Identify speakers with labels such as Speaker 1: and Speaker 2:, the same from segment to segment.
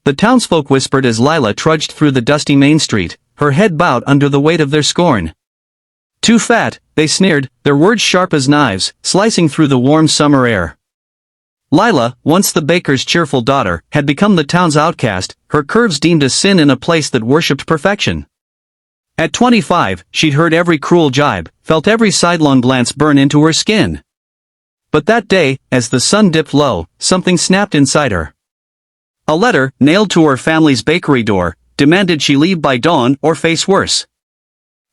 Speaker 1: the townsfolk whispered as Lila trudged through the dusty main street, her head bowed under the weight of their scorn. Too fat, they sneered, their words sharp as knives, slicing through the warm summer air. Lila, once the baker's cheerful daughter, had become the town's outcast, her curves deemed a sin in a place that worshipped perfection. At 25, she'd heard every cruel jibe, felt every sidelong glance burn into her skin. But that day, as the sun dipped low, something snapped inside her. A letter, nailed to her family's bakery door, demanded she leave by dawn or face worse.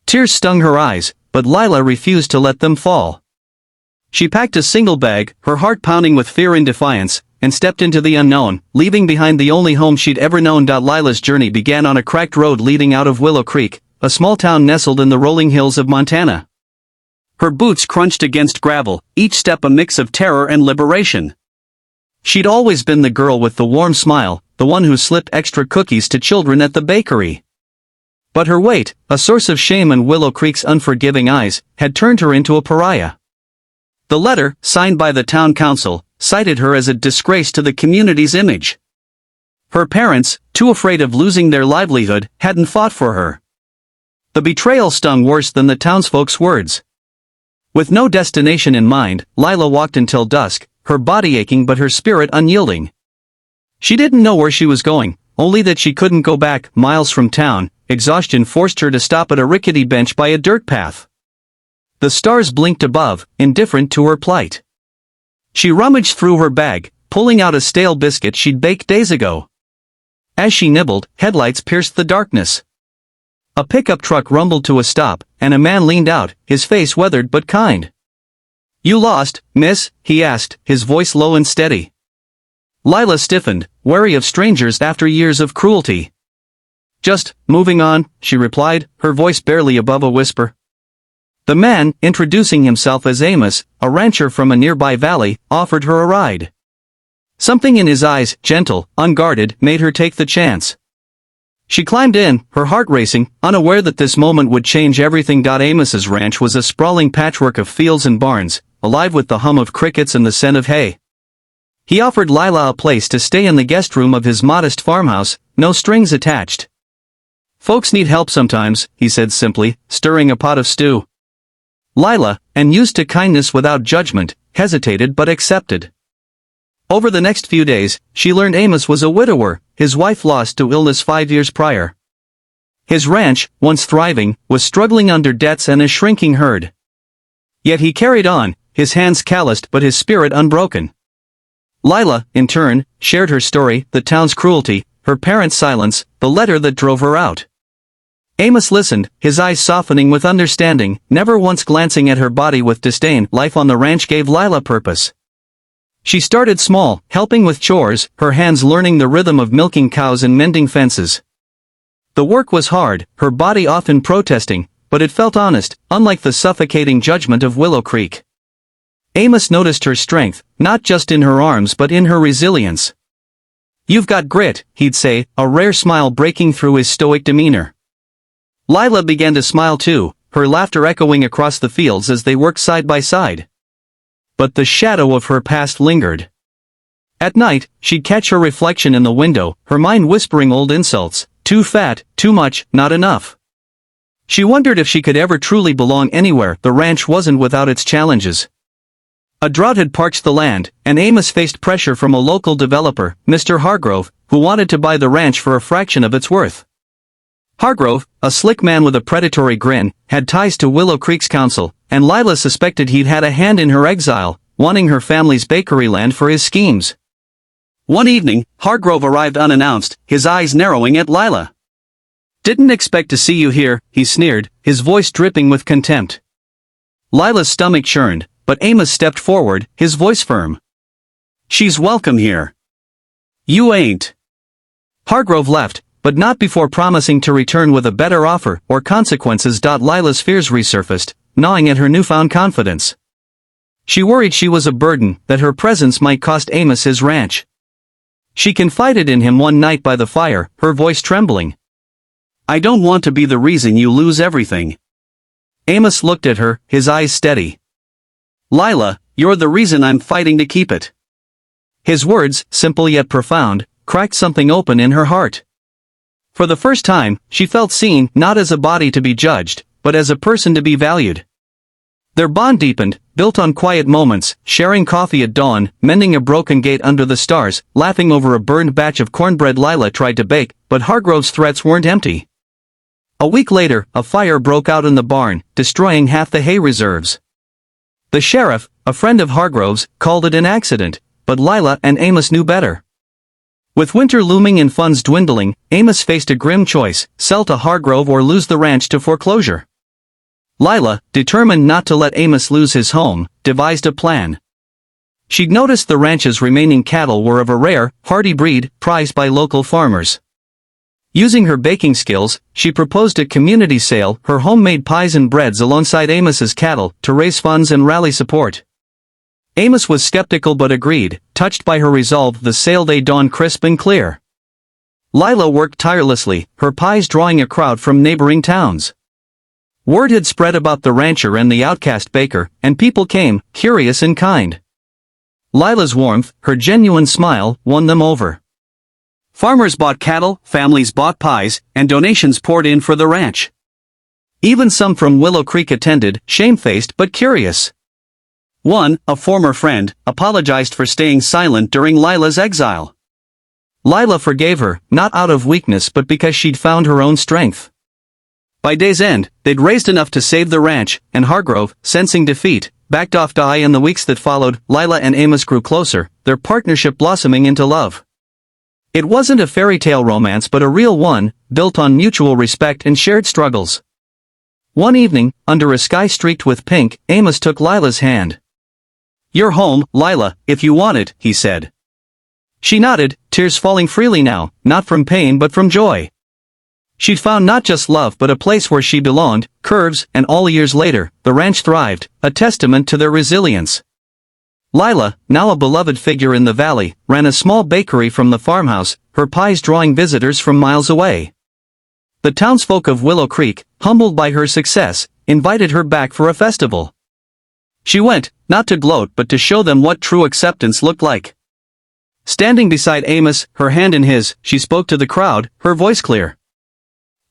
Speaker 1: Tears stung her eyes, but Lila refused to let them fall. She packed a single bag, her heart pounding with fear and defiance, and stepped into the unknown, leaving behind the only home she'd ever known. Lila's journey began on a cracked road leading out of Willow Creek, a small town nestled in the rolling hills of Montana. Her boots crunched against gravel, each step a mix of terror and liberation. She'd always been the girl with the warm smile, the one who slipped extra cookies to children at the bakery. But her weight, a source of shame in Willow Creek's unforgiving eyes, had turned her into a pariah. The letter, signed by the town council, cited her as a disgrace to the community's image. Her parents, too afraid of losing their livelihood, hadn't fought for her. The betrayal stung worse than the townsfolk's words. With no destination in mind, Lila walked until dusk, her body aching but her spirit unyielding. She didn't know where she was going, only that she couldn't go back. Miles from town, exhaustion forced her to stop at a rickety bench by a dirt path. The stars blinked above, indifferent to her plight. She rummaged through her bag, pulling out a stale biscuit she'd baked days ago. As she nibbled, headlights pierced the darkness. A pickup truck rumbled to a stop, and a man leaned out, his face weathered but kind. "You lost, miss?" he asked, his voice low and steady. Lila stiffened, wary of strangers after years of cruelty. "Just moving on," she replied, her voice barely above a whisper. The man, introducing himself as Amos, a rancher from a nearby valley, offered her a ride. Something in his eyes, gentle, unguarded, made her take the chance. She climbed in, her heart racing, unaware that this moment would change everything. Amos's ranch was a sprawling patchwork of fields and barns, alive with the hum of crickets and the scent of hay. He offered Lila a place to stay in the guest room of his modest farmhouse, no strings attached. "Folks need help sometimes," he said simply, stirring a pot of stew. Lila, and used to kindness without judgment, hesitated but accepted. Over the next few days, she learned Amos was a widower, his wife lost to illness 5 years prior. His ranch, once thriving, was struggling under debts and a shrinking herd. Yet he carried on, his hands calloused but his spirit unbroken. Lila, in turn, shared her story, the town's cruelty, her parents' silence, the letter that drove her out. Amos listened, his eyes softening with understanding, never once glancing at her body with disdain. Life on the ranch gave Lila purpose. She started small, helping with chores, her hands learning the rhythm of milking cows and mending fences. The work was hard, her body often protesting, but it felt honest, unlike the suffocating judgment of Willow Creek. Amos noticed her strength, not just in her arms but in her resilience. "You've got grit," he'd say, a rare smile breaking through his stoic demeanor. Lila began to smile too, her laughter echoing across the fields as they worked side by side. But the shadow of her past lingered. At night, she'd catch her reflection in the window, her mind whispering old insults, too fat, too much, not enough. She wondered if she could ever truly belong anywhere. The ranch wasn't without its challenges. A drought had parched the land, and Amos faced pressure from a local developer, Mr. Hargrove, who wanted to buy the ranch for a fraction of its worth. Hargrove, a slick man with a predatory grin, had ties to Willow Creek's council, and Lila suspected he'd had a hand in her exile, wanting her family's bakery land for his schemes. One evening, Hargrove arrived unannounced, his eyes narrowing at Lila. "Didn't expect to see you here," he sneered, his voice dripping with contempt. Lila's stomach churned, but Amos stepped forward, his voice firm. "She's welcome here. You ain't." Hargrove left, but not before promising to return with a better offer or consequences. Lila's fears resurfaced, gnawing at her newfound confidence. She worried she was a burden, that her presence might cost Amos his ranch. She confided in him one night by the fire, her voice trembling. "I don't want to be the reason you lose everything." Amos looked at her, his eyes steady. "Lila, you're the reason I'm fighting to keep it." His words, simple yet profound, cracked something open in her heart. For the first time, she felt seen not as a body to be judged, but as a person to be valued. Their bond deepened, built on quiet moments, sharing coffee at dawn, mending a broken gate under the stars, laughing over a burned batch of cornbread Lila tried to bake, but Hargrove's threats weren't empty. A week later, a fire broke out in the barn, destroying half the hay reserves. The sheriff, a friend of Hargrove's, called it an accident, but Lila and Amos knew better. With winter looming and funds dwindling, Amos faced a grim choice: sell to Hargrove or lose the ranch to foreclosure. Lila, determined not to let Amos lose his home, devised a plan. She'd noticed the ranch's remaining cattle were of a rare, hardy breed, prized by local farmers. Using her baking skills, she proposed a community sale, her homemade pies and breads alongside Amos's cattle, to raise funds and rally support. Amos was skeptical but agreed, touched by her resolve. The sale day dawned crisp and clear. Lila worked tirelessly, her pies drawing a crowd from neighboring towns. Word had spread about the rancher and the outcast baker, and people came, curious and kind. Lila's warmth, her genuine smile, won them over. Farmers bought cattle, families bought pies, and donations poured in for the ranch. Even some from Willow Creek attended, shamefaced but curious. One, a former friend, apologized for staying silent during Lila's exile. Lila forgave her, not out of weakness but because she'd found her own strength. By day's end, they'd raised enough to save the ranch, and Hargrove, sensing defeat, backed off. In the weeks that followed, Lila and Amos grew closer, their partnership blossoming into love. It wasn't a fairy tale romance but a real one, built on mutual respect and shared struggles. One evening, under a sky streaked with pink, Amos took Lila's hand. "You're home, Lila, if you want it," he said. She nodded, tears falling freely now, not from pain but from joy. She'd found not just love but a place where she belonged. Curves, and all years later, the ranch thrived, a testament to their resilience. Lila, now a beloved figure in the valley, ran a small bakery from the farmhouse, her pies drawing visitors from miles away. The townsfolk of Willow Creek, humbled by her success, invited her back for a festival. She went, not to gloat but to show them what true acceptance looked like. Standing beside Amos, her hand in his, she spoke to the crowd, her voice clear.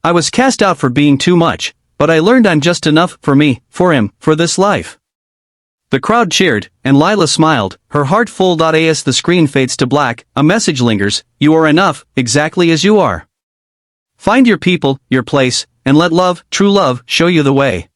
Speaker 1: "I was cast out for being too much, but I learned I'm just enough for me, for him, for this life." The crowd cheered, and Lila smiled, her heart full. As the screen fades to black, a message lingers: you are enough, exactly as you are. Find your people, your place, and let love, true love, show you the way.